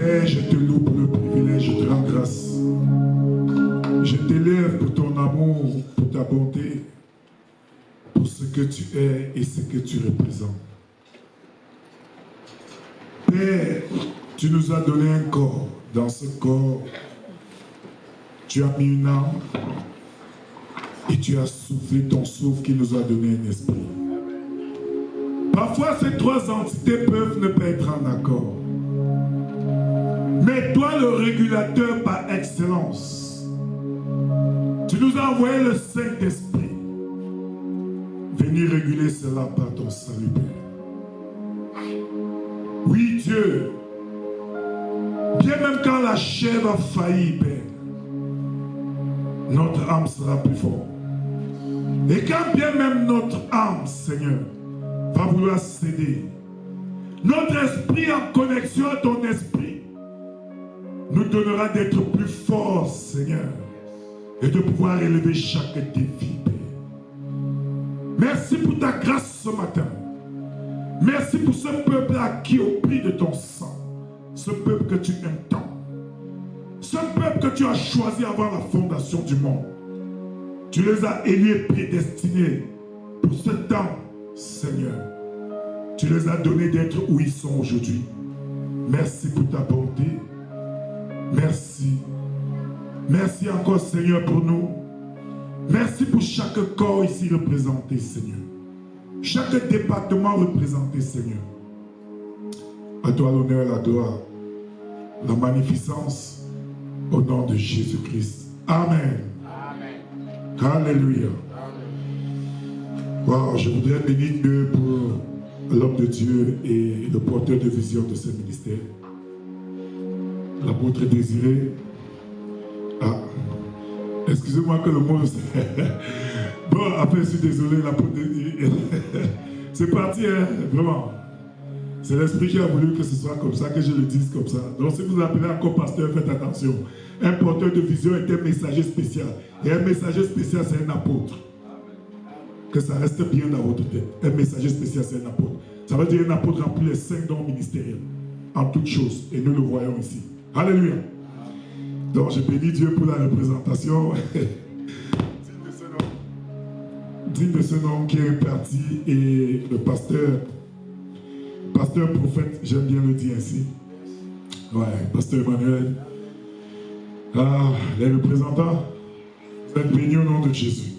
Père, je te loue pour le privilège, je te rends grâce. Je t'élève pour ton amour, pour ta bonté, pour ce que tu es et ce que tu représentes. Père, tu nous as donné un corps. Dans ce corps, tu as mis une âme et tu as soufflé ton souffle qui nous a donné un esprit. Parfois, ces trois entités peuvent ne pas être en accord. Mais toi, le régulateur par excellence, tu nous as envoyé le Saint-Esprit venir réguler cela par ton salut, Père. Oui, Dieu, bien même quand la chair va faillir, Père, notre âme sera plus forte. Et quand bien même notre âme, Seigneur, va vouloir céder, notre esprit en connexion à ton esprit nous donnera d'être plus forts, Seigneur, et de pouvoir élever chaque défi, Père. Merci pour ta grâce ce matin. Merci pour ce peuple acquis au prix de ton sang. Ce peuple que tu aimes tant. Ce peuple que tu as choisi avant la fondation du monde. Tu les as élus et prédestinés pour ce temps, Seigneur. Tu les as donnés d'être où ils sont aujourd'hui. Merci pour ta bonté. Merci. Merci encore, Seigneur, pour nous. Merci pour chaque corps ici représenté, Seigneur. Chaque département représenté, Seigneur. À toi l'honneur et la gloire, la magnificence, au nom de Jésus-Christ. Amen. Amen. Alléluia. Wow, je voudrais bénir Dieu pour l'homme de Dieu et le porteur de vision de ce ministère. L'apôtre Désiré. Ah, excusez-moi que le mot... Bon, après, je suis désolé, l'apôtre Désiré. C'est parti, hein, vraiment. C'est l'Esprit qui a voulu que ce soit comme ça, que je le dise comme ça. Donc, si vous appelez encore pasteur, faites attention. Un porteur de vision est un messager spécial. Et un messager spécial, c'est un apôtre. Que ça reste bien dans votre tête. Un messager spécial, c'est un apôtre. Ça veut dire un apôtre remplit les 5 dons ministériels. En toutes choses. Et nous le voyons ici. Alléluia. Donc, je bénis Dieu pour la représentation. Digne de ce nom qui est parti et le pasteur prophète, j'aime bien le dire ainsi. Ouais, pasteur Emmanuel. Ah, les représentants, vous êtes bénis au nom de Jésus.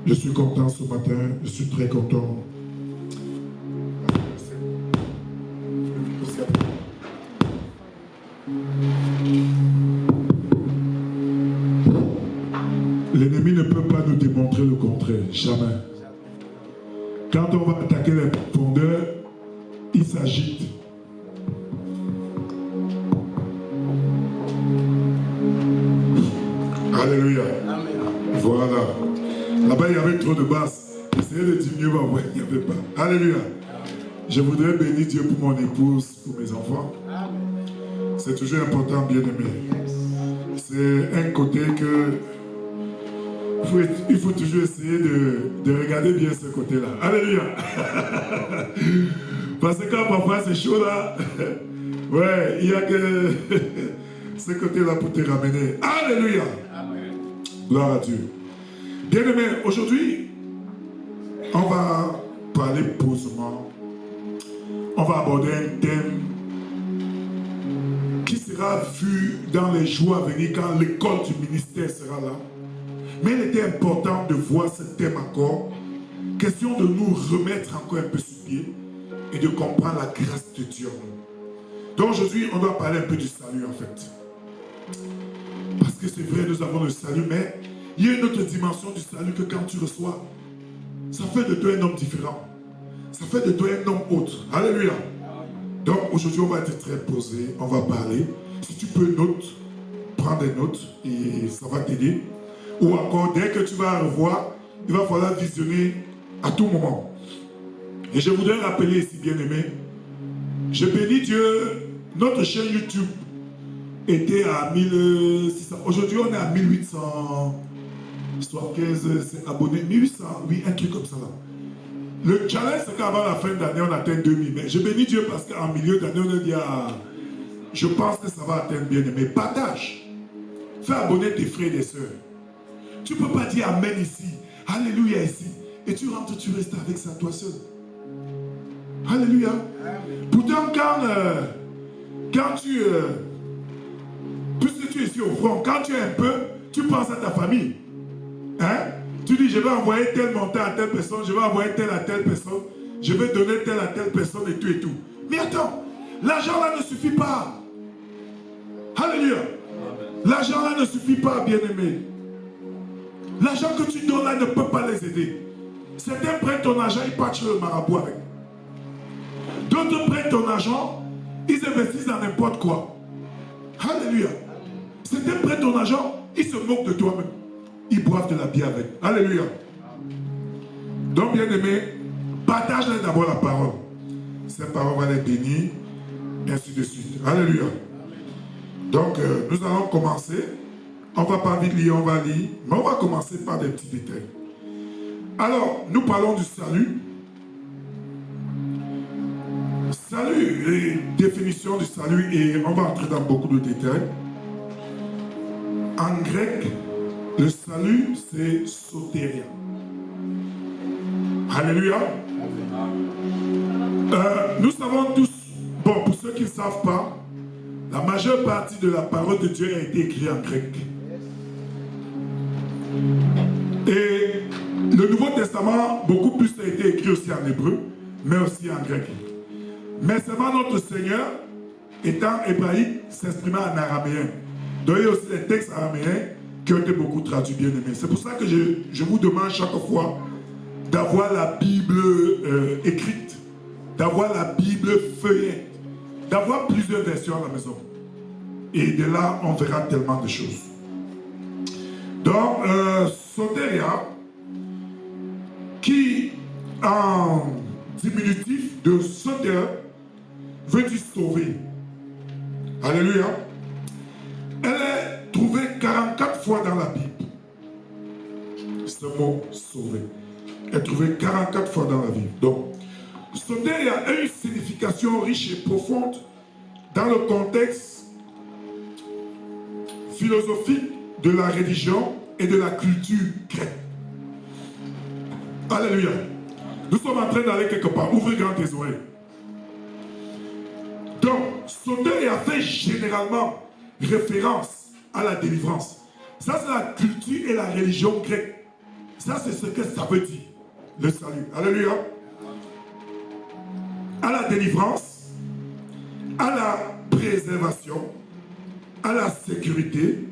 Je suis content ce matin, je suis très content. L'ennemi ne peut pas nous démontrer le contraire, jamais. Quand on va attaquer les profondeurs, il s'agite. Alléluia. Amen. Voilà. Là-bas, il y avait trop de basses. Essayez de diminuer, il n'y avait pas. Alléluia. Je voudrais bénir Dieu pour mon épouse, pour mes enfants. C'est toujours important, bien aimé. C'est un côté que il faut toujours essayer de regarder bien ce côté-là. Alléluia. Parce que quand parfois c'est chaud là, ouais, il n'y a que ce côté-là pour te ramener. Alléluia. Amen. Gloire à Dieu. Bien-aimé, aujourd'hui, on va parler posément. On va aborder un thème qui sera vu dans les jours à venir quand l'école du ministère sera là. Mais il était important de voir ce thème encore. Question de nous remettre encore un peu sur pied et de comprendre la grâce de Dieu. Donc aujourd'hui, on doit parler un peu du salut en fait. Parce que c'est vrai, nous avons le salut, mais il y a une autre dimension du salut que quand tu reçois, ça fait de toi un homme différent. Ça fait de toi un homme autre. Alléluia. Donc aujourd'hui, on va être très posé, on va parler. Si tu peux prendre des notes et ça va t'aider. Ou encore, dès que tu vas revoir, il va falloir visionner à tout moment. Et je voudrais rappeler ici, bien-aimé, je bénis Dieu, notre chaîne YouTube était à 1600. Aujourd'hui, on est à 1875 abonnés. 1800, oui, un truc comme ça là. Le challenge, c'est qu'avant la fin d'année, on atteint 2000. Mais je bénis Dieu parce qu'en milieu d'année, on est dit à je pense que ça va atteindre bien aimé. Partage. Fais abonner tes frères et tes sœurs. Tu ne peux pas dire Amen ici, Alléluia ici, et tu rentres, tu restes avec ça toi seul. Alléluia. Pourtant, quand puisque tu es ici au front, quand tu es un peu, tu penses à ta famille. Hein? Tu dis, je vais envoyer tel montant à telle personne, je vais envoyer tel à telle personne, je vais donner tel à telle personne et tout et tout. Mais attends, l'argent là ne suffit pas. Alléluia. L'argent là ne suffit pas, bien-aimé. L'argent que tu donnes là ne peut pas les aider. Certains prennent ton argent, ils partent chez le marabout avec. D'autres prennent ton argent, ils investissent dans n'importe quoi. Alléluia. Certains prennent ton argent, ils se moquent de toi-même. Ils boivent de la bière avec. Alléluia. Donc, bien-aimé, partage-les d'abord la parole. Cette parole va les bénir, et ainsi de suite. Alléluia. Donc, nous allons commencer. On ne va pas vite lire, on va lire. Mais on va commencer par des petits détails. Alors, nous parlons du salut. Salut, les définitions du salut, et on va entrer dans beaucoup de détails. En grec, le salut, c'est sotéria. Alléluia. Nous savons tous, bon, pour ceux qui ne savent pas, la majeure partie de la parole de Dieu a été écrite en grec. Et le Nouveau Testament, beaucoup plus a été écrit aussi en hébreu, mais aussi en grec. Mais seulement notre Seigneur, étant hébraïque, s'exprimait en araméen. Donc il y a aussi des textes araméens qui ont été beaucoup traduits, bien aimés. C'est pour ça que je vous demande chaque fois d'avoir la Bible écrite, d'avoir la Bible feuillée, d'avoir plusieurs versions à la maison. Et de là, on verra tellement de choses. Donc, soteria, qui en diminutif de soter, veut dire sauver. Alléluia. Elle est trouvée 44 fois dans la Bible. Ce mot sauver est trouvé 44 fois dans la Bible. Donc, soteria a une signification riche et profonde dans le contexte philosophique de la religion et de la culture grecque. Alléluia. Nous sommes en train d'aller quelque part. Ouvrez grand tes oreilles. Donc, soteria fait généralement référence à la délivrance. Ça, c'est la culture et la religion grecque. Ça, c'est ce que ça veut dire, le salut. Alléluia. À la délivrance, à la préservation, à la sécurité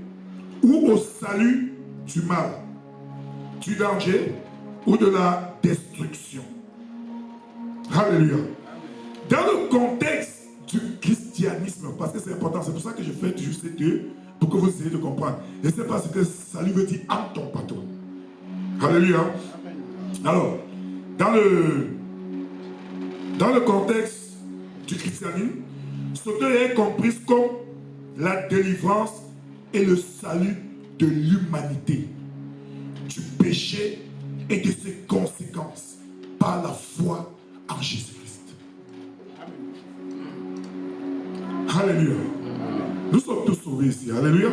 ou au salut du mal, du danger ou de la destruction. Alléluia. Dans le contexte du christianisme, parce que c'est important, c'est pour ça que je fais toujours ces deux, pour que vous essayiez de comprendre. Et c'est parce que salut veut dire en ton patron. Alléluia. Alors, dans le contexte du christianisme, soteria est comprise comme la délivrance et le salut de l'humanité, du péché et de ses conséquences par la foi en Jésus-Christ. Alléluia. Nous sommes tous sauvés ici. Alléluia.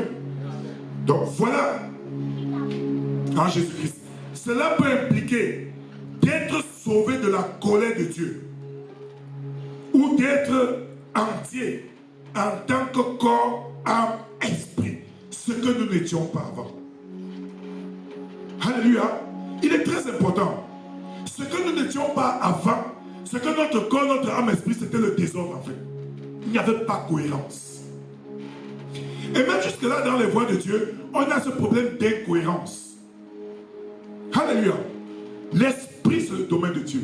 Donc voilà, en Jésus-Christ. Cela peut impliquer d'être sauvé de la colère de Dieu ou d'être entier en tant que corps, âme, esprit, ce que nous n'étions pas avant. Alléluia. Il est très important. Ce que nous n'étions pas avant, ce que notre corps, notre âme, esprit, c'était le désordre en fait. Il n'y avait pas cohérence. Et même jusque-là, dans les voies de Dieu, on a ce problème d'incohérence. Alléluia. L'esprit, c'est le domaine de Dieu.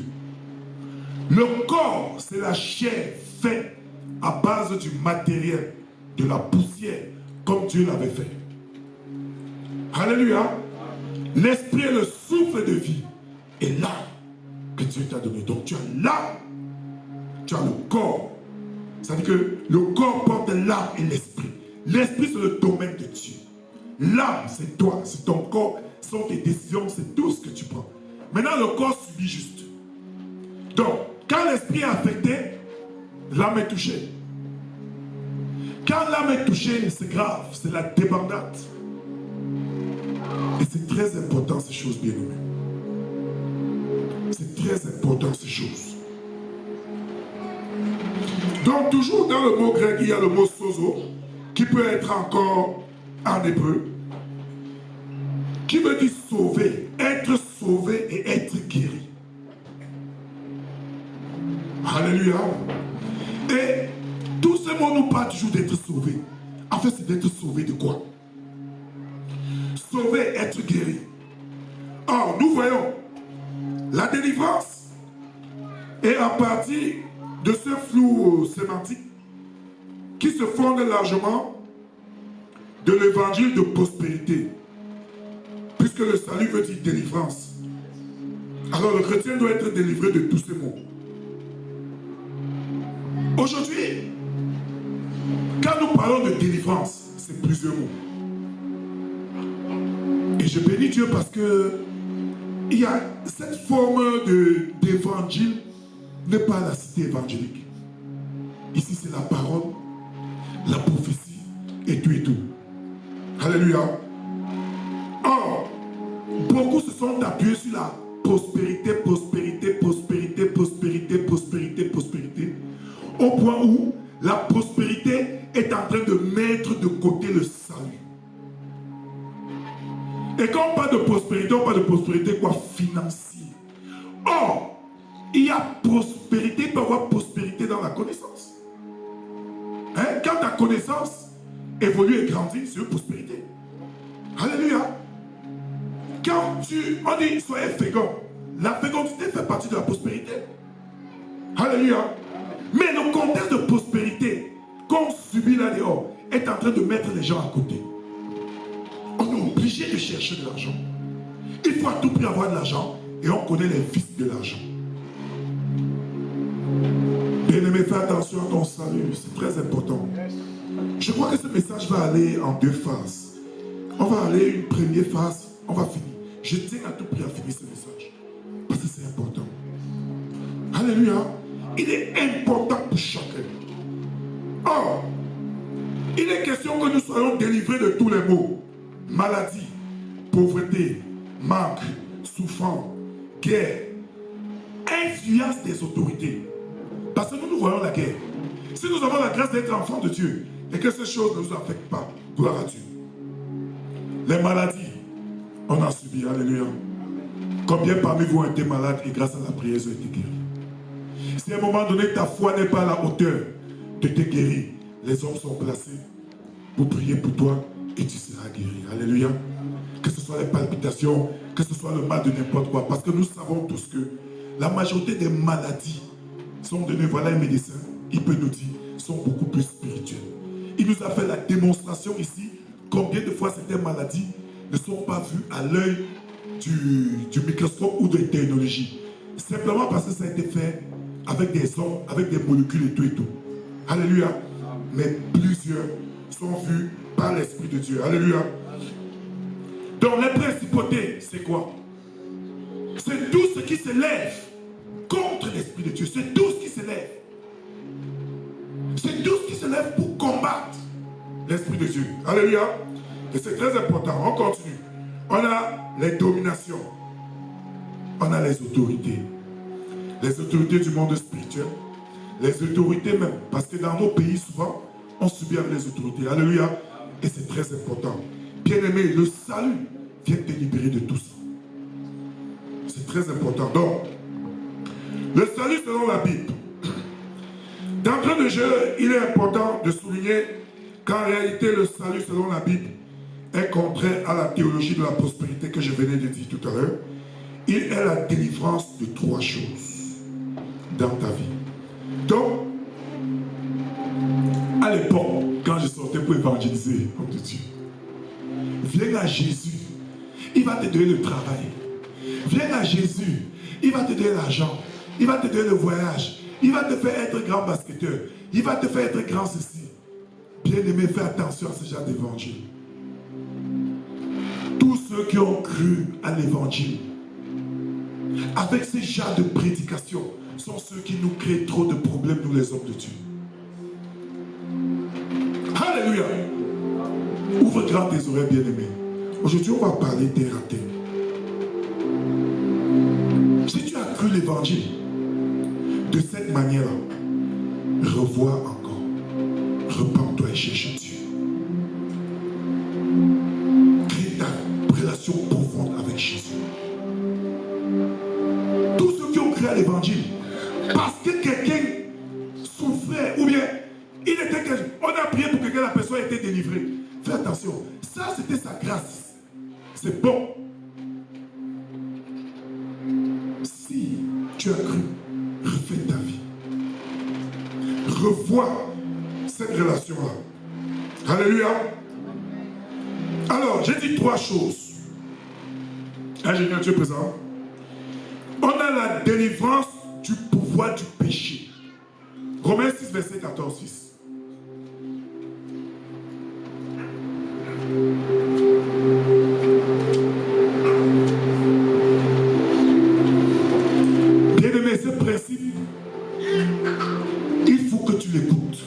Le corps, c'est la chair faite à base du matériel, de la poussière, comme Dieu l'avait fait. Alléluia. L'esprit est le souffle de vie et l'âme que Dieu t'a donné. Donc tu as l'âme, tu as le corps. C'est-à-dire que le corps porte l'âme et l'esprit. L'esprit, c'est le domaine de Dieu. L'âme, c'est toi, c'est ton corps, ce sont tes décisions, c'est tout ce que tu prends. Maintenant, le corps subit juste. Donc, quand l'esprit est affecté, l'âme est touchée. Quand l'âme est touchée, c'est grave, c'est la débandade. Et c'est très important ces choses, bien-aimés. C'est très important ces choses. Donc toujours dans le mot grec, il y a le mot sozo, qui peut être encore en hébreu, qui veut dire sauver, être sauvé et être guéri. Alléluia. Et tous ces mots nous parlent toujours d'être sauvé. En fait, c'est d'être sauvé de quoi? Sauvé, être guéri. Or, nous voyons la délivrance est à partir de ce flou sémantique qui se fonde largement de l'évangile de prospérité, puisque le salut veut dire délivrance. Alors le chrétien doit être délivré de tous ces mots. Aujourd'hui, quand nous parlons de délivrance, c'est plusieurs mots. Et je bénis Dieu parce que il y a cette forme d'évangile n'est pas la cité évangélique. Ici, c'est la parole, la prophétie et tout et tout. Alléluia. Or, beaucoup se sont appuyés sur la prospérité, prospérité, prospérité, prospérité, prospérité, prospérité, au point où la prospérité est en train de mettre de côté le salut. Et quand on parle de prospérité quoi? Financier. Or, il y a prospérité, il peut y avoir prospérité dans la connaissance. Hein? Quand ta connaissance évolue et grandit, c'est une prospérité. Alléluia. Quand on dit soyez fécond, la fécondité fait partie de la prospérité. Alléluia. Mais le contexte de prospérité qu'on subit là dehors est en train de mettre les gens à côté. On est obligé de chercher de l'argent. Il faut à tout prix avoir de l'argent et on connaît les vices de l'argent. Bien-aimé, fais attention à ton salut, c'est très important. Je crois que ce message va aller en deux phases. On va aller une première phase, on va finir. Je tiens à tout prix à finir ce message. Parce que c'est important. Alléluia. Il est important pour chacun. Or, il est question que nous soyons délivrés de tous les maux. Maladie, pauvreté, manque, souffrance, guerre, influence des autorités. Parce que nous voyons la guerre. Si nous avons la grâce d'être enfants de Dieu et que ces choses ne nous affectent pas, gloire à Dieu. Les maladies, on a subi, alléluia. Combien parmi vous ont été malades et grâce à la prière, ils ont été guéris? Si à un moment donné, ta foi n'est pas à la hauteur de te guérir, les hommes sont placés pour prier pour toi et tu seras guéri. Alléluia. Que ce soit les palpitations, que ce soit le mal de n'importe quoi. Parce que nous savons tous que la majorité des maladies sont données, voilà un médecin, il peut nous dire, sont beaucoup plus spirituelles. Il nous a fait la démonstration ici, combien de fois certaines maladies ne sont pas vues à l'œil du microscope ou de la technologie. Simplement parce que ça a été fait avec des hommes, avec des molécules et tout et tout. Alléluia. Mais plusieurs sont vus par l'Esprit de Dieu. Alléluia. Donc les principautés, c'est quoi? C'est tout ce qui s'élève contre l'Esprit de Dieu. C'est tout ce qui s'élève. C'est tout ce qui s'élève pour combattre l'Esprit de Dieu. Alléluia. Et c'est très important. On continue. On a les dominations. On a les autorités. Les autorités du monde spirituel. Les autorités même. Parce que dans nos pays, souvent, on subit avec les autorités. Alléluia. Et c'est très important. Bien-aimé, le salut vient te libérer de tout ça. C'est très important. Donc, le salut selon la Bible. D'entrée de jeu, il est important de souligner qu'en réalité, le salut selon la Bible est contraire à la théologie de la prospérité que je venais de dire tout à l'heure. Il est la délivrance de trois choses dans ta vie. Donc, à l'époque, quand je sortais pour évangéliser, comme tu dis, viens à Jésus, il va te donner le travail. Viens à Jésus, il va te donner l'argent, il va te donner le voyage, il va te faire être grand basketteur, il va te faire être grand ceci. Bien-aimé, fais attention à ce genre d'évangile. Tous ceux qui ont cru à l'évangile, avec ce genre de prédication, sont ceux qui nous créent trop de problèmes, nous les hommes de Dieu. Alléluia. Ouvre grand tes oreilles, bien-aimés. Aujourd'hui, on va parler des ratés. Si tu as cru l'évangile de cette manière-là, revois encore. Repends-toi et cherche Dieu. Crée ta relation profonde avec Jésus. Tous ceux qui ont cru à l'évangile, parce que quelqu'un souffrait, ou bien on a prié pour que la personne ait été délivrée. Fais attention, ça c'était sa grâce. C'est bon. Si tu as cru, refais ta vie. Revois cette relation-là. Alléluia. Alors, j'ai dit 3 choses. Ingénieur, tu es présent. On a la délivrance du pouvoir du péché. Romains 6, verset 14-6. Bien-aimé, ce principe, il faut que tu l'écoutes.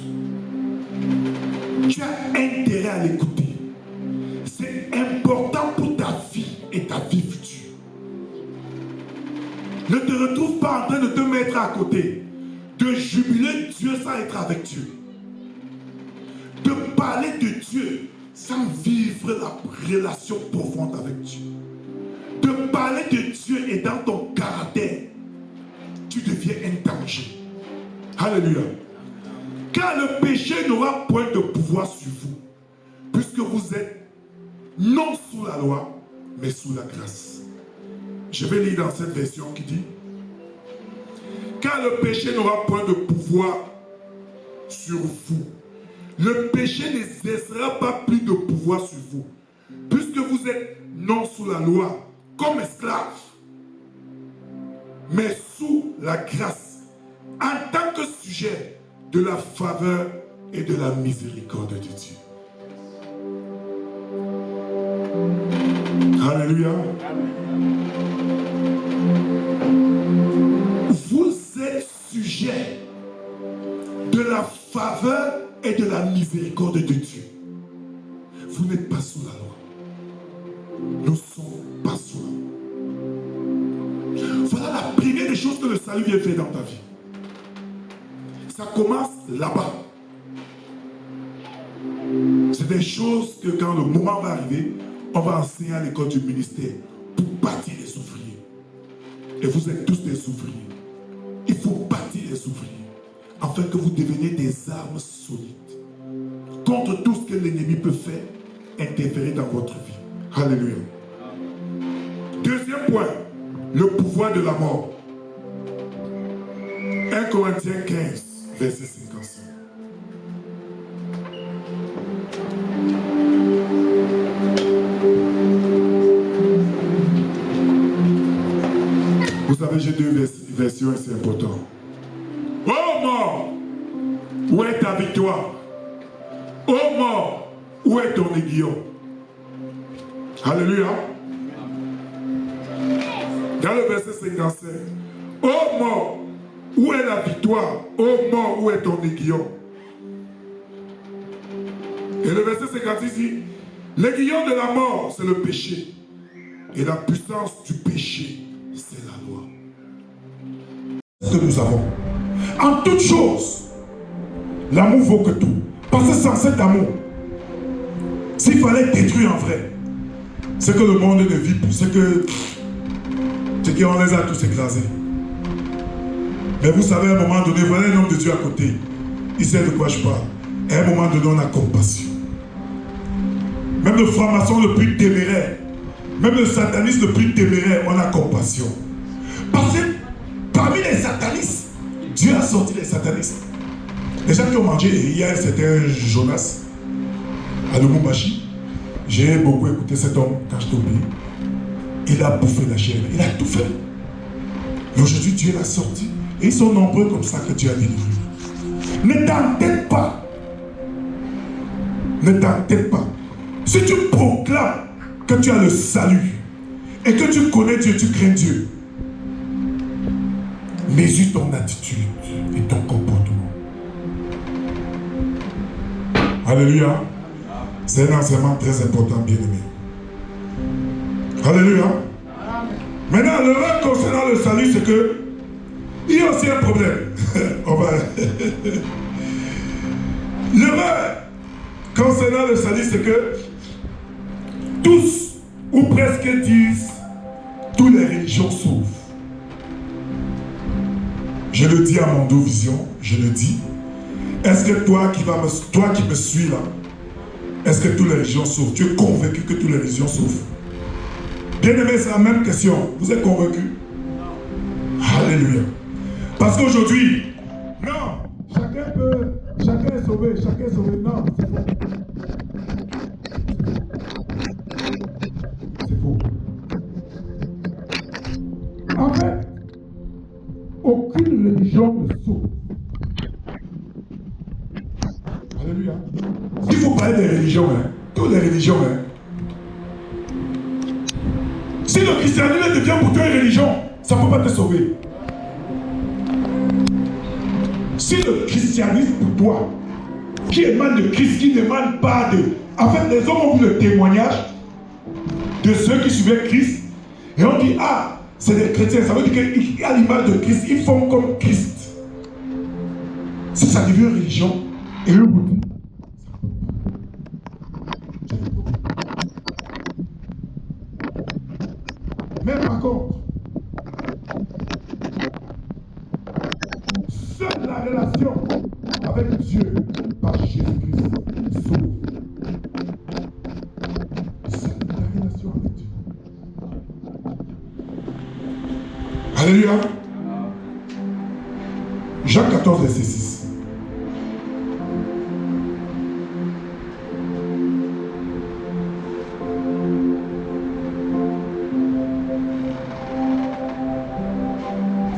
Tu as intérêt à l'écouter. C'est important pour ta vie et ta vie future. Ne te retrouve pas en train de te mettre à côté, de jubiler Dieu sans être avec Dieu, de parler de Dieu sans vivre la relation profonde avec Dieu, de parler de Dieu et dans ton caractère, tu deviens un danger. Alléluia. Car le péché n'aura point de pouvoir sur vous, puisque vous êtes non sous la loi, mais sous la grâce. Je vais lire dans cette version qui dit: car le péché n'aura point de pouvoir sur vous. Le péché n'exercera pas plus de pouvoir sur vous, puisque vous êtes non sous la loi, comme esclaves, mais sous la grâce, en tant que sujet de la faveur et de la miséricorde de Dieu. Alléluia. Vous êtes sujet de la faveur et de la miséricorde de Dieu. Vous n'êtes pas sous la loi. Nous ne sommes pas sous la loi. Voilà la première des choses que le salut vient faire dans ta vie. Ça commence là-bas. C'est des choses que quand le moment va arriver, on va enseigner à l'école du ministère pour bâtir les ouvriers. Et vous êtes tous des ouvriers. Il faut bâtir les ouvriers afin que vous deveniez des armes solides contre tout ce que l'ennemi peut faire interférer dans votre vie. Alléluia. Deuxième point, le pouvoir de la mort. 1 Corinthiens 15, verset 55. Vous savez, j'ai 2 versions et c'est important. Oh mort, où est ta victoire? Oh mort, où est ton aiguillon? Alléluia. Dans le verset 55. Oh mort, où est la victoire? Oh mort, où est ton aiguillon? Et le verset 56 dit: l'aiguillon de la mort, c'est le péché. Et la puissance du péché, c'est la loi. Ce que nous avons. En toute chose, l'amour vaut que tout. Parce que sans cet amour, s'il fallait détruire en vrai, c'est que le monde ne vit plus, c'est qu'on les a tous écrasés. Mais vous savez, à un moment donné, voilà un homme de Dieu à côté. Il sait de quoi je parle. Et à un moment donné, on a compassion. Même le franc-maçon le plus téméraire, même le sataniste le plus téméraire, on a compassion. Parce que parmi les satanistes, Dieu a sorti les satanistes. Les gens qui ont mangé, hier c'était Jonas à Lubumbashi. J'ai beaucoup écouté cet homme quand je t'ai oublié. Il a bouffé la chair, il a tout fait. Et aujourd'hui, Dieu l'a sorti. Et ils sont nombreux comme ça que Dieu a délivré. Ne t'entête pas. Ne t'entête pas. Si tu proclames que tu as le salut et que tu connais Dieu, tu crains Dieu, mesure ton attitude et ton comportement. Alléluia. C'est un enseignement très important, bien-aimé. Alléluia. Maintenant, le rêve concernant le salut, c'est que il y a aussi un problème. Le rêve concernant le salut, c'est que tous, ou presque disent, toutes les religions sauvent. Je le dis à mon dos vision, je le dis. Est-ce que toi qui me suis là, est-ce que toutes les religions sauvent? Tu es convaincu que toutes les religions sauvent? Bien-aimé, c'est la même question. Vous êtes convaincu? Alléluia. Parce qu'aujourd'hui, non, chacun est sauvé, non, c'est faux. C'est faux. En fait, aucune religion ne sauve. Alléluia. Si vous parlez des religions, toutes les religions, si le christianisme devient pour toi une religion, ça ne peut pas te sauver. Si le christianisme pour toi, qui émane de Christ, qui n'émane pas de... En fait, les hommes ont vu le témoignage de ceux qui suivaient Christ, et on dit, ah, c'est des chrétiens, ça veut dire qu'à l'image de Christ, ils font comme Christ. Si ça devient une religion, et eux vous dit, mais par contre, seule la relation avec Dieu par Jésus-Christ sauve. Seule la relation avec Dieu. Alléluia. Jean 14, verset 6.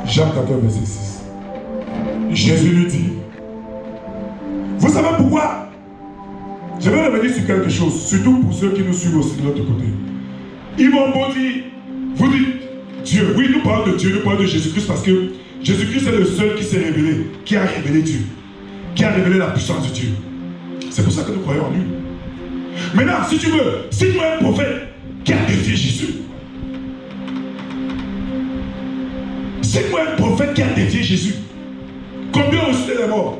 Jean 14, verset 6. Jésus lui dit, vous savez pourquoi? Je vais revenir sur quelque chose, surtout pour ceux qui nous suivent aussi de l'autre côté. Ils m'ont beau dire, vous dites Dieu, oui, nous parlons de Dieu, nous parlons de Jésus-Christ parce que Jésus-Christ est le seul qui s'est révélé, qui a révélé Dieu, qui a révélé la puissance de Dieu. C'est pour ça que nous croyons en lui. Maintenant, si tu veux, si tu es un prophète qui a défié Jésus, c'est moi un prophète qui a défié Jésus. Combien ont reçu les morts?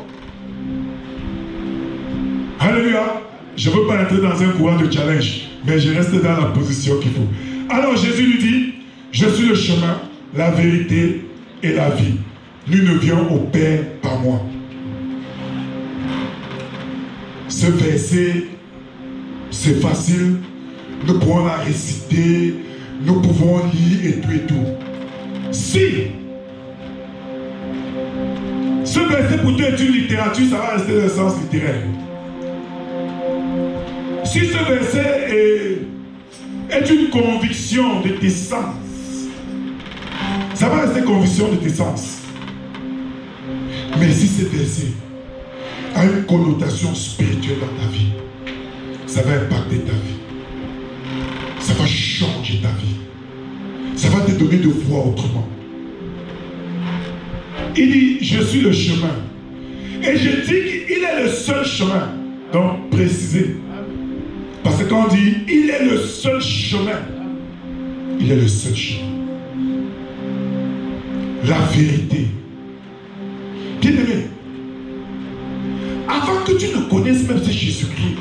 Alléluia. Je ne veux pas entrer dans un courant de challenge, mais je reste dans la position qu'il faut. Alors Jésus lui dit, je suis le chemin, la vérité et la vie. Nul ne vient au Père par moi. Ce verset, c'est facile. Nous pouvons la réciter, nous pouvons lire et tout et tout. Si ce verset pour toi est une littérature, ça va rester dans le sens littéraire. Si ce verset est une conviction de tes sens, ça va rester conviction de tes sens. Mais si ce verset a une connotation spirituelle dans ta vie, ça va impacter ta vie. Ça va changer ta vie. Ça va te donner de voir autrement. Il dit, je suis le chemin. Et je dis qu'il est le seul chemin. Donc, précisez. Parce que quand on dit, il est le seul chemin, il est le seul chemin. La vérité. Bien-aimé, avant que tu ne connaisses même ce Jésus-Christ,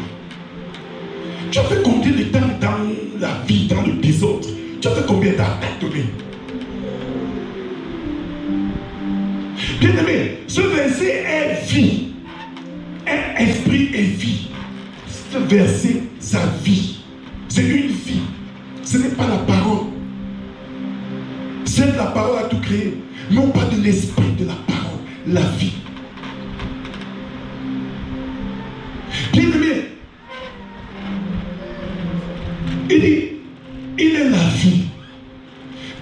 tu as fait combien de temps dans la vie, dans le désordre? Tu as fait combien d'attaques données? Bien-aimé, ce verset est vie. Un esprit et vie. Ce verset, sa vie. C'est une vie. Ce n'est pas la parole. C'est la parole à tout créer. Non pas de l'esprit de la parole. La vie. Bien-aimé, il dit, il est la vie.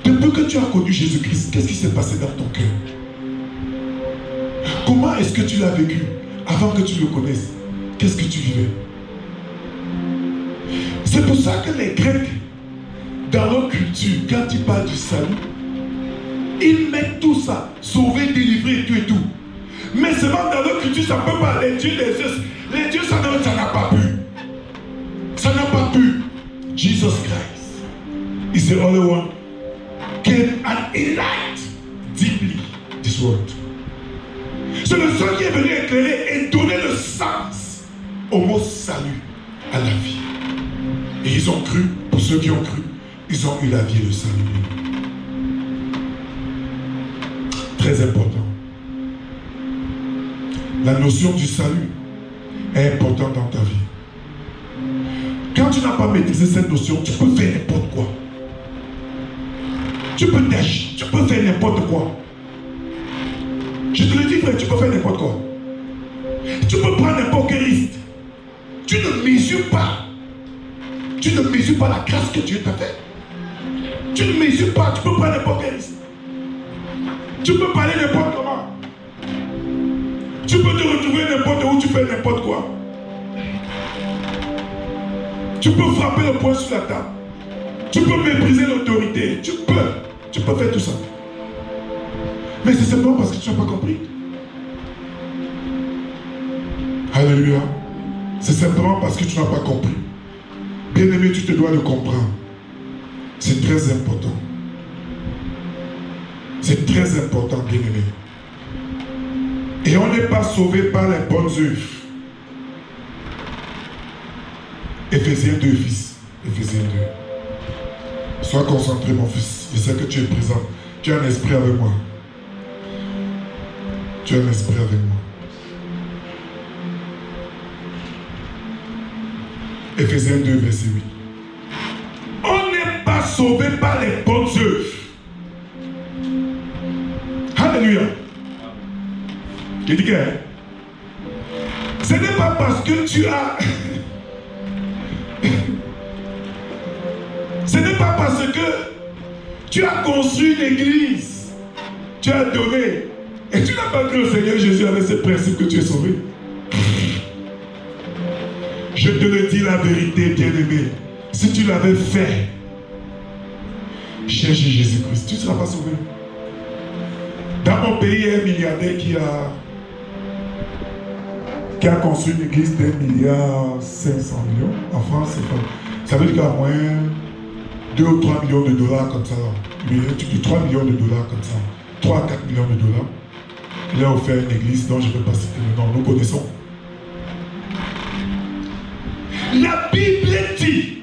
Depuis que tu as connu Jésus-Christ, qu'est-ce qui s'est passé dans ton cœur? Comment est-ce que tu l'as vécu avant que tu le connaisses? Qu'est-ce que tu vivais? C'est pour ça que les Grecs, dans leur culture, quand ils parlent du salut, ils mettent tout ça, sauver, délivrer et tout et tout. Mais seulement dans leur culture, ça ne peut pas. Les dieux des os, les dieux, ça n'a pu. Jesus Christ is the only one came and enlightened deeply this world. C'est le seul qui est venu éclairer et donner le sens au mot salut, à la vie. Et ils ont cru, pour ceux qui ont cru, ils ont eu la vie et le salut. Très important. La notion du salut est importante dans ta vie. Quand tu n'as pas maîtrisé cette notion, tu peux faire n'importe quoi. Tu peux faire n'importe quoi. Je te le dis, frère, tu peux faire n'importe quoi. Tu peux prendre n'importe quel risque. Tu ne mesures pas. Tu ne mesures pas la grâce que Dieu t'a fait. Tu ne mesures pas. Tu peux prendre n'importe quel risque. Tu peux parler n'importe comment. Tu peux te retrouver n'importe où, tu fais n'importe quoi. Tu peux frapper le poing sur la table. Tu peux mépriser l'autorité. Tu peux faire tout ça. Mais c'est simplement parce que tu n'as pas compris. Alléluia. C'est simplement parce que tu n'as pas compris. Bien-aimé, tu te dois le comprendre. C'est très important. C'est très important, bien-aimé. Et on n'est pas sauvé par les bonnes œuvres. Éphésiens 2, fils. Éphésiens 2. Sois concentré, mon fils. Je sais que tu es présent. Tu as un esprit avec moi. Tu as un esprit avec moi. Éphésiens 2, verset 8. On n'est pas sauvé par les bonnes œuvres. Alléluia. Je dis que ce n'est pas parce que tu as... Ce n'est pas parce que tu as construit une église, tu as donné, et tu n'as pas cru au Seigneur Jésus avec ce principe que tu es sauvé. Je te le dis la vérité, bien-aimé. Si tu l'avais fait, cherche Jésus-Christ, tu ne seras pas sauvé. Dans mon pays, il y a un milliardaire qui a construit une église d'1,5 milliard en France. Ça veut dire qu'il y a moins 2 ou 3 millions de dollars comme ça. Tu dis 3 millions de dollars comme ça. 3 à 4 millions de dollars. Il a offert une église dont je ne peux pas citer le nom. Nous connaissons. La Bible dit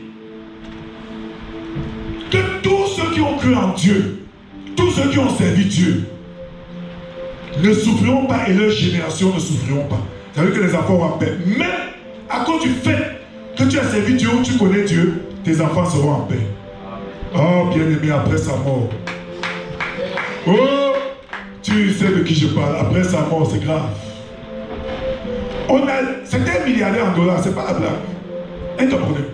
que tous ceux qui ont cru en Dieu, tous ceux qui ont servi Dieu, ne souffriront pas et leur génération ne souffriront pas. Ça veut dire que les enfants auront paix. Même à cause du fait que tu as servi Dieu ou tu connais Dieu, tes enfants seront en paix. Oh, bien-aimé, après sa mort. Oh, tu sais de qui je parle. Après sa mort, c'est grave. C'était un milliardaire en dollars, c'est pas la blague. Et ton problème.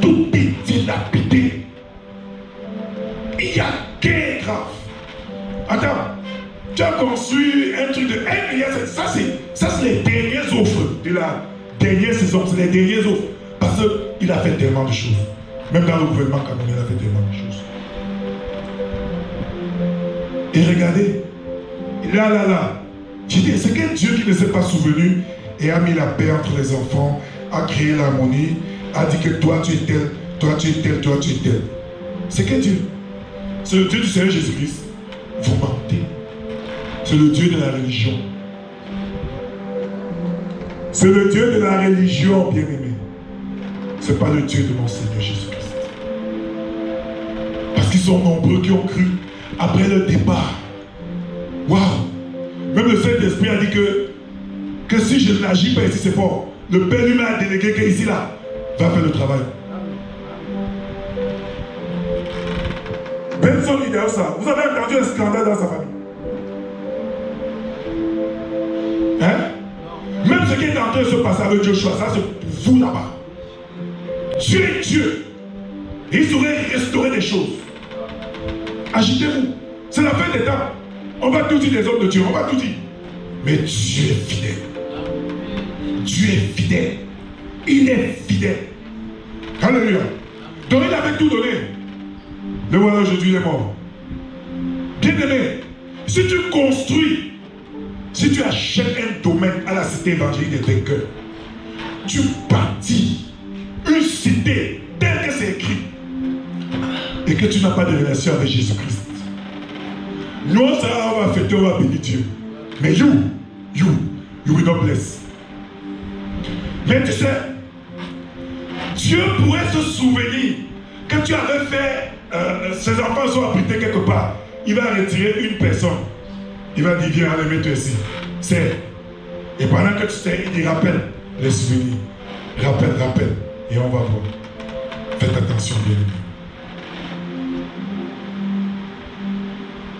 Tout est dilapidé. Il y a qu'un grave. Attends, tu as construit un truc de 1 milliard. Ça, c'est les dernières offres de la dernière saison. C'est les dernières offres. Parce qu'il a fait tellement de choses. Même dans le gouvernement camerounais, il a fait tellement de choses. Et regardez, là. Je dis, c'est quel Dieu qui ne s'est pas souvenu et a mis la paix entre les enfants, a créé l'harmonie, a dit que toi tu es tel, toi tu es tel, toi tu es tel. C'est quel Dieu? C'est le Dieu du Seigneur Jésus-Christ. Vous mentez. C'est le Dieu de la religion. C'est le Dieu de la religion, bien-aimé. Ce n'est pas le Dieu de mon Seigneur Jésus-Christ. Parce qu'ils sont nombreux qui ont cru après le départ. Waouh! Même le Saint-Esprit a dit que si je n'agis pas ici, c'est fort. Le Père lui m'a délégué qu'ici, là, va faire le travail. Benson Idaosa, vous avez entendu un scandale dans sa famille? Hein? Même ce qui est en train de se passer avec Joshua, ça c'est pour vous là-bas. Dieu est Dieu. Il saurait restaurer des choses. Agitez-vous. C'est la fin des temps. On va tout dire des hommes de Dieu, on va tout dire. Mais Dieu est fidèle. Dieu est fidèle. Il est fidèle. Alléluia. Donc il avait tout donné. Le voilà aujourd'hui, il est mort. Bien-aimé, si tu construis, si tu achètes un domaine à la cité évangélique des vainqueurs, tu bâtis une cité telle que c'est écrit, et que tu n'as pas de relation avec Jésus-Christ, nous on va fêter, on va bénir Dieu. Mais you will not bless. Mais tu sais, Dieu pourrait se souvenir que tu avais fait, ses enfants sont habités quelque part. Il va retirer une personne. Il va dire, viens, allez, mets-toi ici. C'est. Et pendant que tu sais, il dit, rappelle les souvenirs. Rappelle. Et on va voir. Faites attention, bien aimé.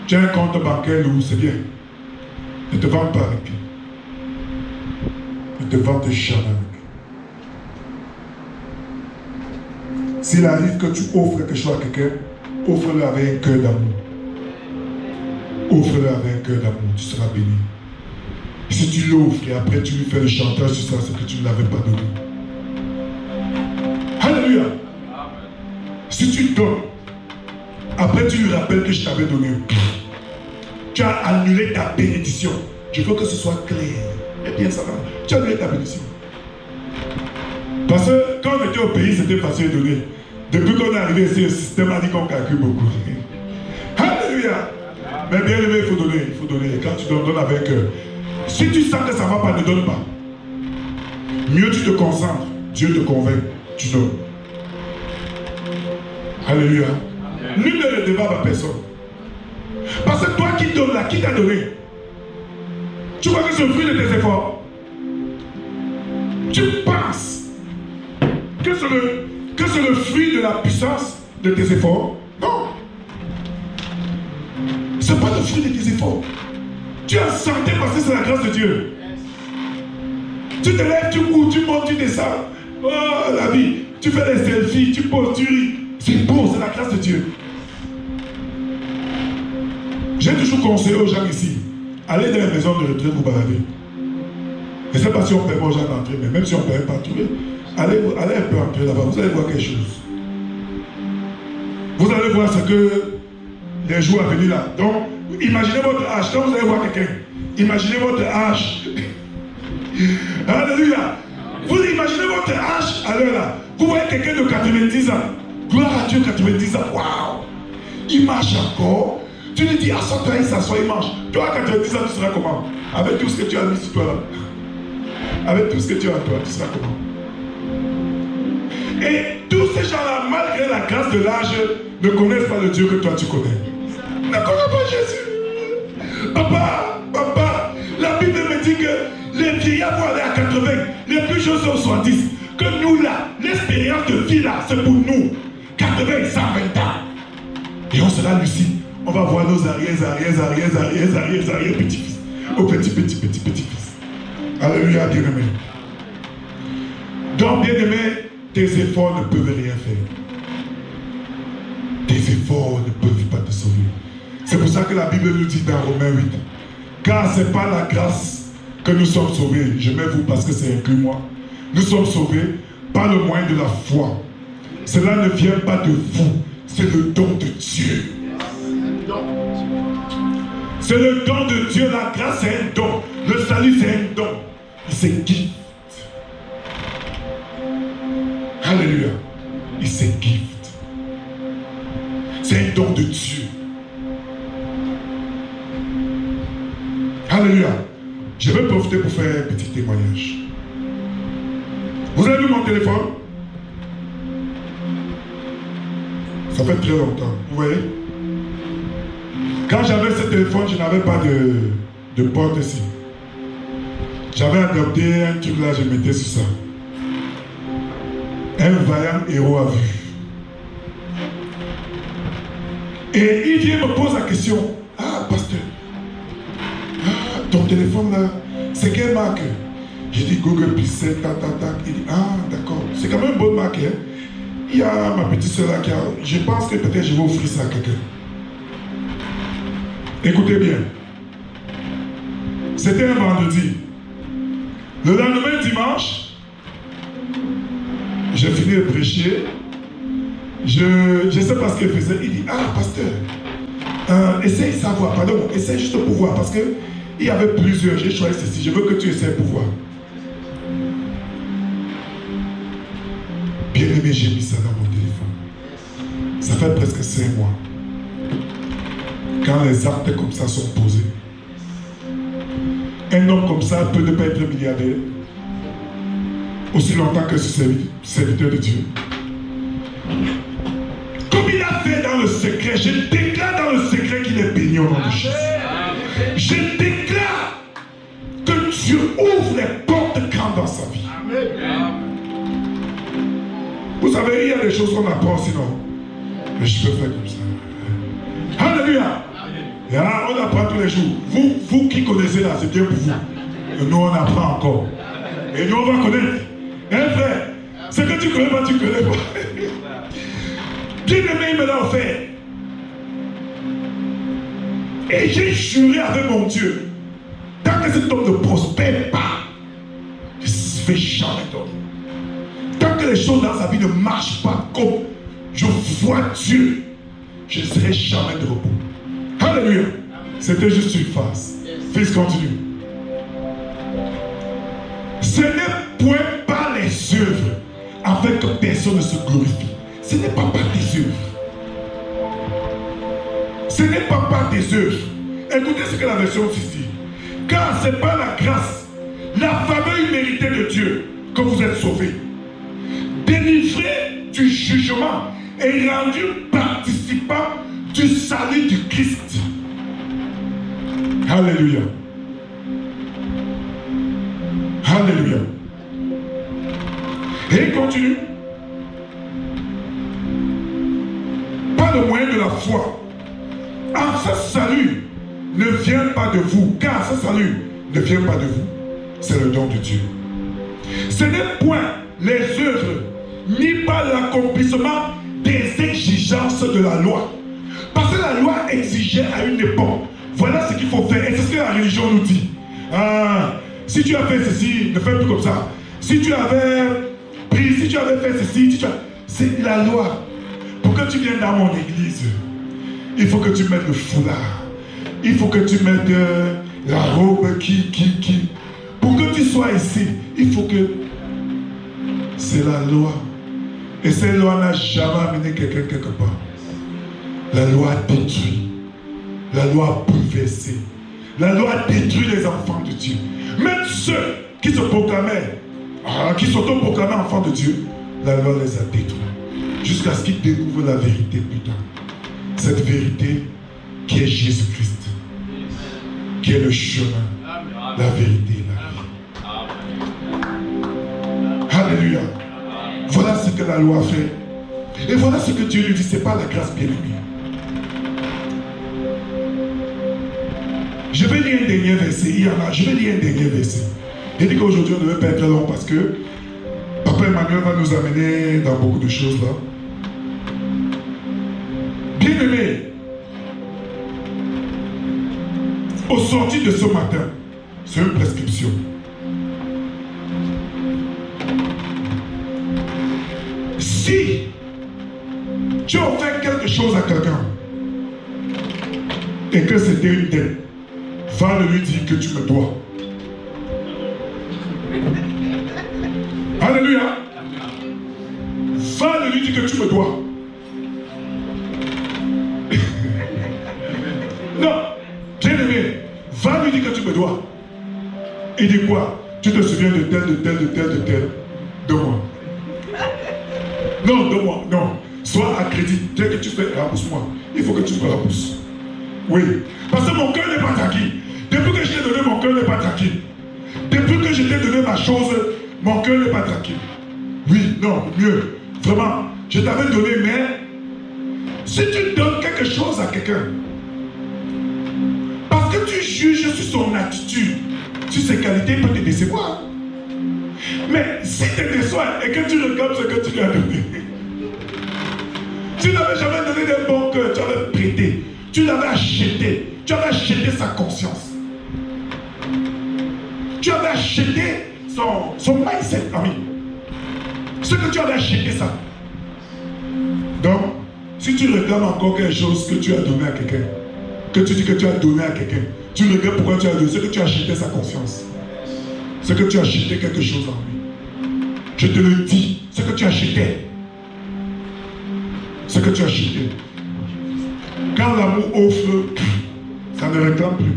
Tu as un compte bancaire où c'est bien. Ne te vante pas avec. Ne te vante jamais avec. S'il arrive que tu offres quelque chose à quelqu'un, offre-le avec un cœur d'amour. Offre-le avec un cœur d'amour, tu seras béni. Si tu l'offres et après tu lui fais le chantage sur ça, c'est que tu ne l'avais pas donné. Alléluia. Si tu donnes, après tu lui rappelles que je t'avais donné, tu as annulé ta bénédiction. Je veux que ce soit clair. Eh bien, ça va. Tu as annulé ta bénédiction. Parce que quand on était au pays, c'était facile de donner. Depuis qu'on est arrivé ici, le système a dit qu'on calcule beaucoup. Alléluia. Mais bien aimé, il faut donner. Et quand tu donnes avec cœur. Si tu sens que ça ne va pas, ne donne pas. Mieux tu te concentres. Dieu te convainc. Tu donnes. Alléluia. Nul ne le débat à personne. Parce que toi qui donnes là, qui t'a donné? Tu vois que c'est le fruit de tes efforts. Tu penses que c'est le fruit de la puissance de tes efforts? Non. Ce n'est pas le fruit de tes efforts. Tu es en santé parce que c'est la grâce de Dieu. Tu te lèves, tu cours, tu montes, tu descends. Oh la vie. Tu fais des selfies, tu poses, tu ris. C'est beau, c'est la grâce de Dieu. J'ai toujours conseillé aux gens ici, allez dans les maisons de retraite vous balader. Je ne sais pas si on permet aux gens d'entrer, mais même si on ne permet pas d'entrer, allez un peu entrer là-bas, vous allez voir quelque chose. Vous allez voir ce que les jours à venir là. Donc, imaginez votre âge, quand vous allez voir quelqu'un, imaginez votre âge. Alléluia. Vous imaginez votre âge à l'heure là. Vous voyez quelqu'un de 90 ans. Gloire à Dieu, 90 ans. Waouh. Il marche encore. Tu lui dis, assois-toi, il s'assoit, il marche. Toi, à 90 ans, tu seras comment? Avec tout ce que tu as mis sur toi là. Avec tout ce que tu as en toi, tu seras comment? Et tous ces gens-là, malgré la grâce de l'âge, ne connaissent pas le Dieu que toi tu connais. Ne connaissent pas Jésus. Papa, la Bible me dit que les vieillards vont aller à 80, les plus jeunes sont 70. Que nous là, l'expérience de vie là, c'est pour nous. 80, 120 ans. Et on sera lucide. On va voir nos arrières, petits-fils. Aux petits-fils. Alléluia, bien-aimé. Donc, bien-aimé, tes efforts ne peuvent rien faire. Tes efforts ne peuvent pas te sauver. C'est pour ça que la Bible nous dit dans Romains 8. Car ce n'est pas la grâce que nous sommes sauvés. Je mets vous parce que c'est inclus moi. Nous sommes sauvés par le moyen de la foi. Cela ne vient pas de vous. C'est le don de Dieu. C'est le don de Dieu. La grâce c'est un don. Le salut c'est un don. C'est gift. Alléluia. Et c'est gift. C'est un don de Dieu. Alléluia. Je vais profiter pour faire un petit témoignage. Vous avez vu mon téléphone? Ça fait très longtemps. Vous voyez? Quand j'avais ce téléphone, je n'avais pas de porte ici. J'avais adopté un truc là, je mettais sur ça. Un vaillant héros à vue. Et il vient me poser la question. Ah, pasteur. Ah, ton téléphone là, c'est quelle marque? J'ai dit Google Pixel, tac. Il dit, ah, d'accord. C'est quand même une bonne marque. Hein? Il y a ma petite soeur là qui a... Je pense que peut-être je vais offrir ça à quelqu'un. Écoutez bien. C'était un vendredi. Le lendemain dimanche, j'ai fini de prêcher. Je ne sais pas ce qu'il faisait. Il dit, ah, pasteur, essaye de savoir, pardon, essaye juste pour voir. Parce qu'il y avait plusieurs, j'ai choisi ceci. Je veux que tu essayes pour voir. Bien Bien-aimé, j'ai mis ça dans mon téléphone. Ça fait presque 5 mois. Quand les actes comme ça sont posés, un homme comme ça peut ne pas être milliardaire aussi longtemps que ce serviteur de Dieu. Comme il a fait dans le secret, je déclare dans le secret qu'il est béni au nom de Jésus. Je déclare que Dieu ouvre les portes grandes dans sa vie. Vous savez, il y a des choses qu'on apprend sinon. Mais je peux faire comme ça. Alléluia. On apprend tous les jours. Vous qui connaissez là, c'est bien pour vous. Et nous, on apprend encore. Et nous, on va connaître. Hein, frère? Ce que tu connais pas, tu connais pas. Bien-aimé, il me l'a offert. Et j'ai juré avec mon Dieu. Tant que cet homme ne prospère pas, je ne vais jamais dormir. Tant que les choses dans sa vie ne marchent pas comme je vois Dieu, je ne serai jamais de repos. Alléluia. C'était juste une phase. Fils, continue. Ce n'est point par les œuvres afin que personne ne se glorifie. Ce n'est pas par tes œuvres. Ce n'est pas par tes œuvres. Écoutez ce que la version dit. Car c'est par la grâce, la faveur imméritée de Dieu que vous êtes sauvés. Délivrés du jugement et rendus participants du salut du Christ. Alléluia. Alléluia. Et il continue. Par le moyen de la foi. Ah, ce salut ne vient pas de vous, car ce salut ne vient pas de vous. C'est le don de Dieu. Ce n'est point les œuvres, ni par l'accomplissement des exigences de la loi. Parce que la loi exigeait à une époque. Voilà ce qu'il faut faire. Et c'est ce que la religion nous dit. Ah, si tu as fait ceci, ne fais plus comme ça. Si tu avais pris, si tu avais fait ceci, c'est la loi. Pour que tu viennes dans mon église, il faut que tu mettes le foulard. Il faut que tu mettes la robe qui. Pour que tu sois ici, il faut que... C'est la loi. Et cette loi n'a jamais amené quelqu'un quelque part. La loi a détruit. La loi a bouleversé. La loi a détruit les enfants de Dieu. Même ceux qui se proclamaient, qui s'auto-proclamaient enfants de Dieu, la loi les a détruits. Jusqu'à ce qu'ils découvrent la vérité plus tard. Cette vérité qui est Jésus-Christ. Qui est le chemin, la vérité et la vie. Alléluia. Voilà ce que la loi fait. Et voilà ce que Dieu lui dit, c'est pas la grâce bien-aimée. Je vais lire un dernier verset. Il y en a, je vais lire un dernier verset. Il dit qu'aujourd'hui on ne devait pas être long parce que Papa Emmanuel va nous amener dans beaucoup de choses là. Bien-aimé, au sorti de ce matin, c'est une prescription. Si tu as offert quelque chose à quelqu'un et que c'était une dette, va lui dire que tu me dois. Alléluia. Va lui dire que tu me dois. Non, bien-aimé, va lui dire que tu me dois. Il dit quoi? Tu te souviens de tel, de moi. Non, de moi, non. Sois à crédit. Dès que tu fais, rembourse-moi. Il faut que tu me rembourses. Oui. Parce que mon cœur n'est pas tranquille. Depuis que je t'ai donné, mon cœur n'est pas tranquille. Depuis que je t'ai donné ma chose, mon cœur n'est pas tranquille. Oui, non, mieux. Vraiment, je t'avais donné, mais si tu donnes quelque chose à quelqu'un, parce que tu juges sur son attitude, sur ses qualités, il peut te décevoir. Mais si tu te déçois et que tu regardes ce que tu lui as donné, tu n'avais jamais donné d'un bon cœur, tu avais prêté, tu l'avais acheté, tu avais acheté sa conscience. Tu avais acheté son mindset, ami. Ce que tu avais acheté ça. Donc, si tu regardes encore quelque chose que tu as donné à quelqu'un, que tu dis que tu as donné à quelqu'un, tu regardes pourquoi tu as donné, c'est que tu as acheté sa conscience. C'est que tu as acheté quelque chose en lui. Je te le dis, c'est que tu as acheté. ce que tu as chuté. Quand l'amour offre, ça ne réclame plus.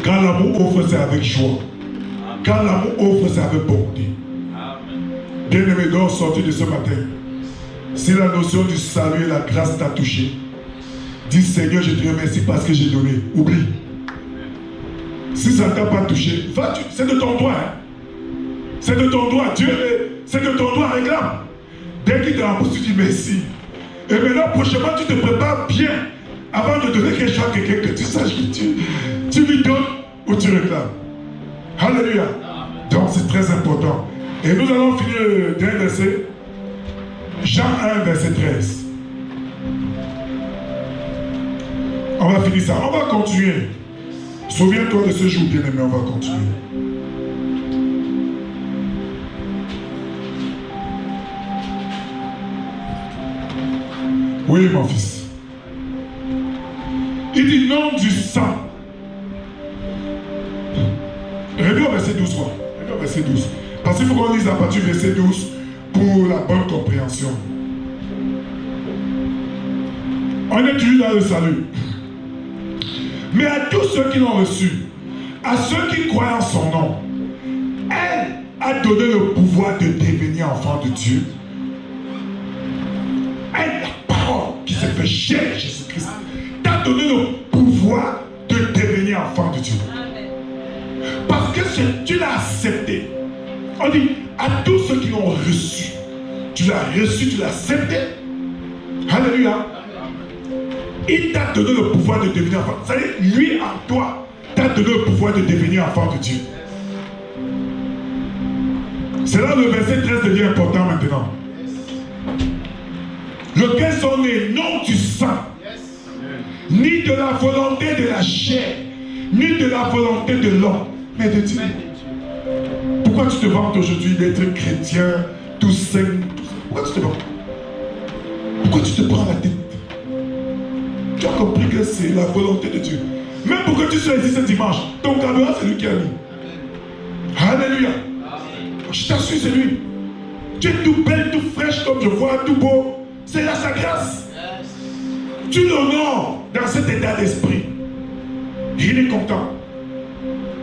Quand l'amour offre, c'est avec joie. Quand l'amour offre, c'est avec bonté. Bien-aimé, donc sortir de ce matin. Si la notion du salut et la grâce t'a touché, dis Seigneur, je te remercie parce que j'ai donné. Oublie. Si ça ne t'a pas touché, c'est de ton droit. Hein? C'est de ton droit. Dieu, c'est de ton droit, réclame. Dès qu'il t'a rembourse, tu dis merci. Et maintenant, prochainement, tu te prépares bien avant de donner quelque chose à quelqu'un que tu saches que tu lui donnes ou tu réclames. Alléluia. Donc, c'est très important. Et nous allons finir d'un verset. Jean 1, verset 13. On va finir ça. On va continuer. Souviens-toi de ce jour, bien-aimé, on va continuer. Oui, mon fils. Il dit non du sang. Reviens au verset 12, moi. Reviens au verset 12. Parce qu'il faut qu'on lise à partir du verset 12 pour la bonne compréhension. On est toujours dans le salut. Mais à tous ceux qui l'ont reçu, à ceux qui croient en son nom, elle a donné le pouvoir de devenir enfant de Dieu. Elle, la parole qui s'est fait chair, Jésus-Christ, t'a donné le pouvoir de devenir enfant de Dieu. Parce que tu l'as accepté. On dit à tous ceux qui l'ont reçu. Tu l'as reçu, tu l'as accepté. Alléluia. Il t'a donné le pouvoir de devenir enfant. C'est-à-dire, lui en toi, t'a donné le pouvoir de devenir enfant de Dieu. C'est là le verset 13 devient important maintenant. Lequel sont nés non du sang, ni de la volonté de la chair, ni de la volonté de l'homme, mais de Dieu. Pourquoi tu te vantes aujourd'hui d'être chrétien, tout saint? Pourquoi tu te vantes? Pourquoi tu te prends la tête? Tu as compris que c'est la volonté de Dieu. Même pour que tu sois ici ce dimanche, ton carburant, c'est lui qui a mis. Alléluia. Je t'assure, c'est lui. Tu es tout belle, tout fraîche, comme je vois, tout beau. C'est là sa grâce. Tu l'honores dans cet état d'esprit. Il est content.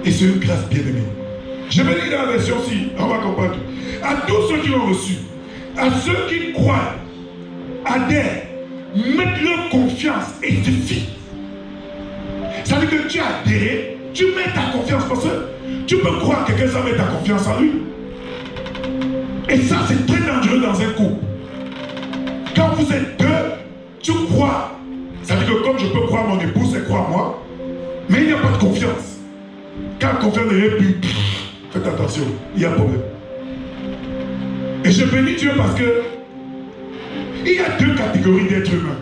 Et c'est une grâce bien-aimée. Je vais lire la version ci, on va comprendre. À tous ceux qui l'ont reçu, à ceux qui croient, adhèrent, mettent leur confiance et suffit. Ça veut dire que tu as adhéré, tu mets ta confiance parce que tu peux croire que quelqu'un ça met ta confiance en lui. Et ça, c'est très dangereux dans un couple. Quand vous êtes deux, tu crois. Ça veut dire que comme je peux croire mon épouse, elle croit moi, mais il n'y a pas de confiance. Quand la confiance n'est plus, faites attention, il y a un problème. Et je bénis Dieu parce que il y a deux catégories d'êtres humains.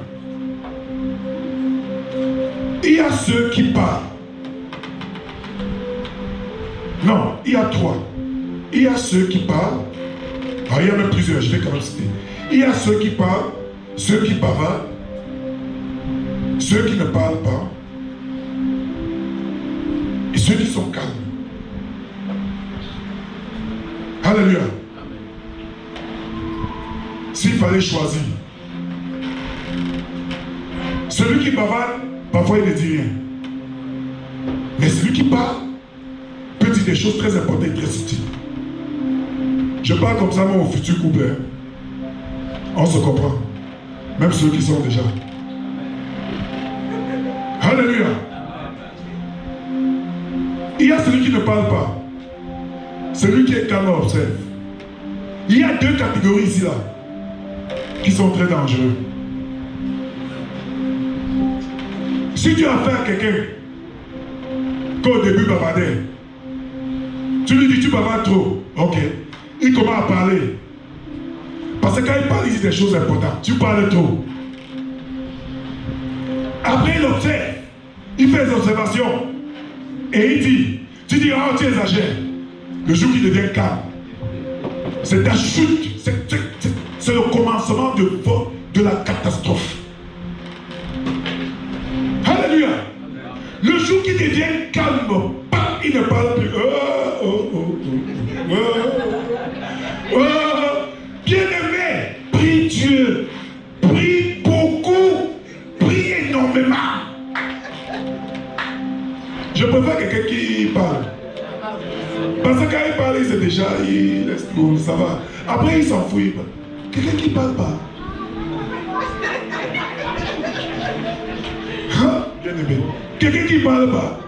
Il y a ceux qui parlent. Non, il y a trois. Il y a ceux qui parlent. Ah, il y a même plusieurs, je vais quand même citer. Il y a ceux qui parlent, ceux qui bavardent, ceux qui ne parlent pas, et ceux qui sont calmes. Alléluia. S'il fallait choisir, celui qui bavarde, parfois il ne dit rien. Mais celui qui parle peut dire des choses très importantes et très subtiles. Je parle comme ça, moi, au futur couple. Hein. On se comprend. Même ceux qui sont déjà. Alléluia. Il y a celui qui ne parle pas. Celui qui est calme observe. Il y a deux catégories ici, là, qui sont très dangereux. Si tu as affaire à quelqu'un qu'au début bavardait, tu lui dis tu bavardes trop, ok. Il commence à parler. Parce que quand il parle, il dit des choses importantes. Tu parles trop. Après, il observe. Il fait des observations. Et il dit, tu dis, ah, tu exagères. Le jour qu'il devient calme, c'est ta chute. C'est le commencement de la catastrophe. Alléluia. Le jour qu'il devient calme, il ne parle plus. Bien-aimé, prie Dieu il sait déjà, il laisse tout, ça va. Après, il s'enfuit. Quelqu'un qui ne parle pas. Hein? Bien aimé. Quelqu'un qui ne parle pas.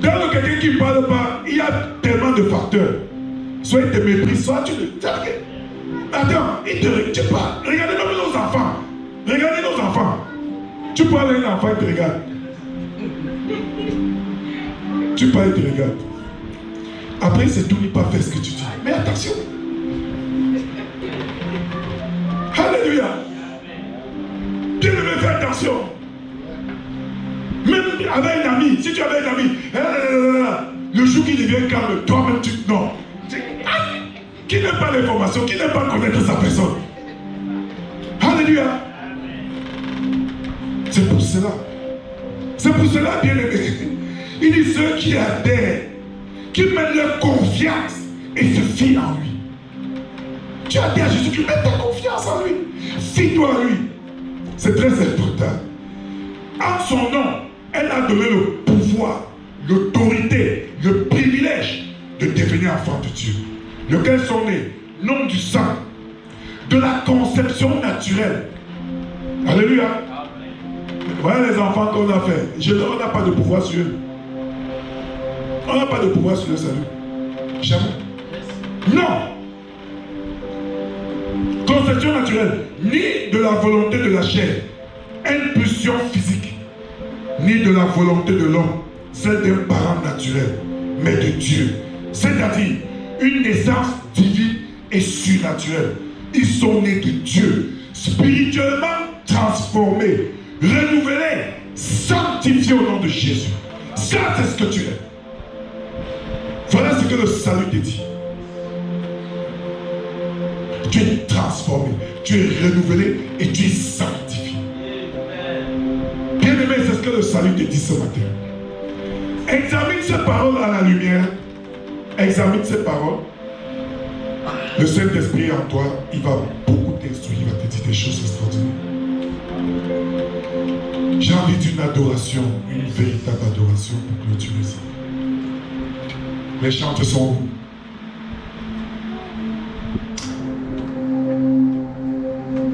Dans le quelqu'un qui ne parle pas, il y a tellement de facteurs. Soit il te méprise, soit tu le... Attends, il te regarde. Tu parles. Regardez même nos enfants. Regardez nos enfants. Tu parles à un enfant, il te regarde. Tu parles, il te regarde. Après, c'est tout, il pas faire ce que tu dis. Mais attention. Alléluia. Dieu devait faire attention. Même avec un ami, si tu avais un ami, le jour qu'il devient calme, toi-même tu... Non. Qui n'aime pas l'information, qui n'aime pas connaître sa personne. Alléluia. C'est pour cela. C'est pour cela, bien aimé. Il dit ceux qui adhèrent, qui mettent leur confiance et se fient en lui. Tu adhères à Jésus, tu mets ta confiance en lui. Fie-toi à lui. C'est très important. En son nom, elle a donné le pouvoir, l'autorité, le privilège de devenir enfant de Dieu. Lequel sont nés, non du sang, de la conception naturelle. Alléluia. Voilà les enfants qu'on a fait. On n'a pas de pouvoir sur eux. On n'a pas de pouvoir sur le salut. Jamais. Non. Conception naturelle, ni de la volonté de la chair, impulsion physique, ni de la volonté de l'homme, celle d'un parent naturel, mais de Dieu. C'est-à-dire une naissance divine et surnaturelle. Ils sont nés de Dieu, spirituellement transformés, renouvelés, sanctifiés au nom de Jésus. Ça, c'est ce que tu es. Voilà ce que le salut te dit. Tu es transformé, tu es renouvelé et tu es sanctifié. Bien aimé, c'est ce que le salut te dit ce matin. Examine ces paroles à la lumière. Examine ces paroles. Le Saint-Esprit en toi, il va beaucoup t'instruire, il va te dire des choses extraordinaires. J'ai envie d'une adoration, une véritable adoration pour clôturer ça. Les chantes sont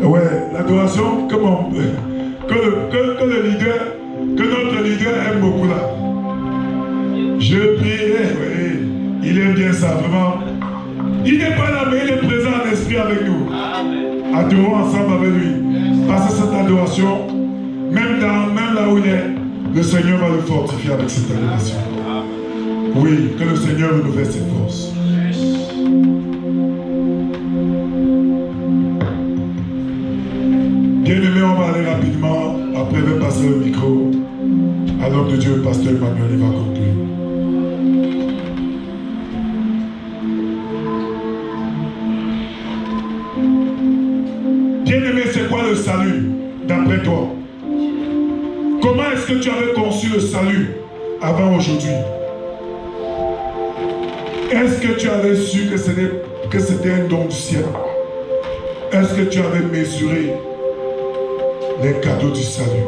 où? Ouais, l'adoration, comment que le leader, que notre leader aime beaucoup là. Je prierai, oui, il aime bien ça, vraiment. Il n'est pas là, mais il est présent en esprit avec nous. Adorons ensemble avec lui. Parce que cette adoration, même là où il est, le Seigneur va le fortifier avec cette adoration. Oui, que le Seigneur renouvelle ses forces. Bien-aimé, on va aller rapidement. Après, je vais passer le micro à l'homme de Dieu, le pasteur Emmanuel, il va conclure. Bien-aimé, c'est quoi le salut, d'après toi? Comment est-ce que tu avais conçu le salut avant aujourd'hui? Est-ce que tu avais su que c'était un don du ciel? Est-ce que tu avais mesuré les cadeaux du salut?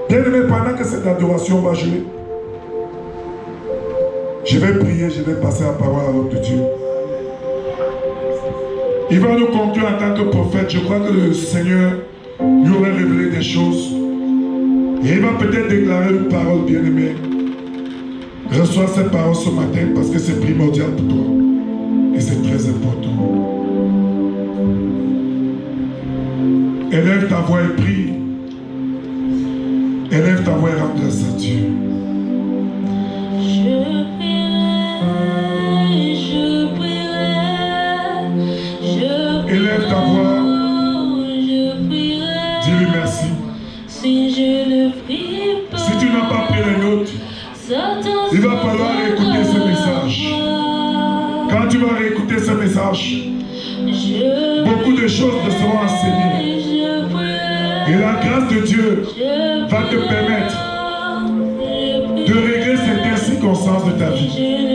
Bien-aimé, pendant que cette adoration va jouer, je vais prier, je vais passer la parole à l'homme de Dieu. Il va nous conclure en tant que prophète. Je crois que le Seigneur lui aurait révélé des choses. Et il va peut-être déclarer une parole, bien-aimée. Reçois cette parole ce matin parce que c'est primordial pour toi. Et c'est très important. Élève ta voix et prie. Élève ta voix et rends grâce à Dieu. Élève ta voix. Dis-lui merci. Si tu n'as pas pris les notes, il va falloir réécouter ce message. Quand tu vas réécouter ce message, beaucoup de choses te seront enseignées. Et la grâce de Dieu va te permettre de régler certaines circonstances de ta vie.